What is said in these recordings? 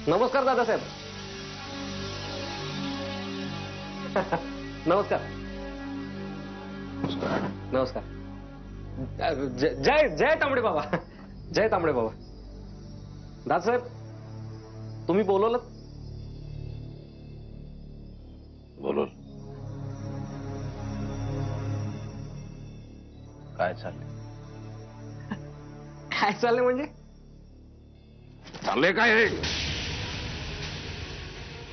नमस्कार दादासाहेब. नमस्कार. नमस्कार. जय जय तांबडे बाबा. जय तांबडे बाबा. दादासाहेब तुम्ही बोलवलं. बोलवलं. काय चाललंय? काय चाललंय म्हणजे? चाललंय काय हे?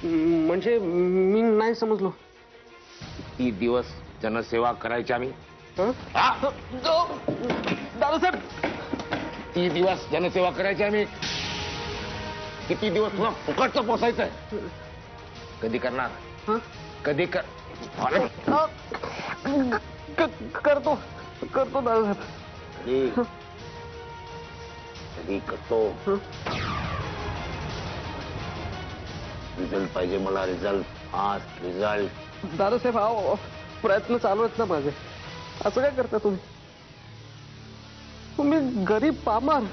म्हणजे मी नाही समजलो. किती दिवस जनसेवा करायची आम्ही? दादासाहेब किती दिवस जनसेवा करायची आम्ही? किती दिवस तुला फुकटचं पोसायचंय? कधी करणार? कधी कर? करतो करतो दादासाहेब. कधी करतो? रिझल्ट पाहिजे मला. रिझल्ट आज. रिझल्ट. दादासाहेब हा प्रयत्न चालू आहेत ना माझे. असं काय करता तुम्ही? तुम्ही गरीब पामार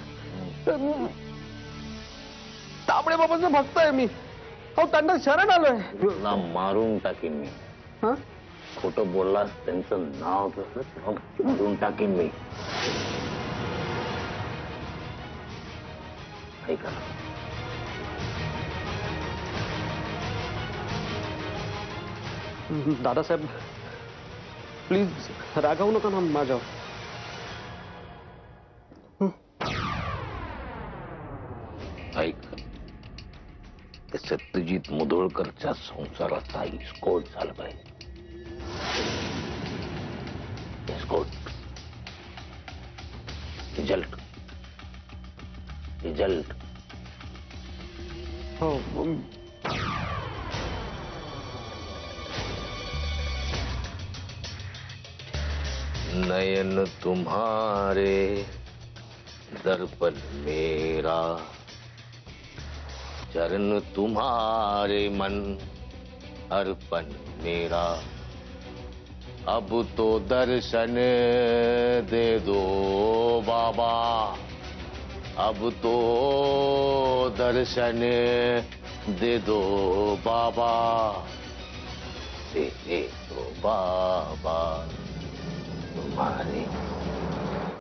तांबडे बाबांचा भक्त आहे मी. हो त्यांना शरण आलोय. तुला मारून टाकीन मी. खोटं बोललास त्यांचं नाव घेऊन मारून टाकीन मी. ऐका दादासाहेब प्लीज रागावू नका ना माझ्यावर. ऐक सत्यजित मुधोळकरच्या संसाराचा विस्फोट झाला पाहिजे. विस्फोट. रिझल्ट. रिझल्ट. हो नयन तुम्हारे दर्पण मेरा, चरण तुम्हारे मन अर्पण मेरा. अब तो दर्शन दे दो बाबा, अब तो दर्शन दे दो बाबा, दे दो बाबा तुम्हारे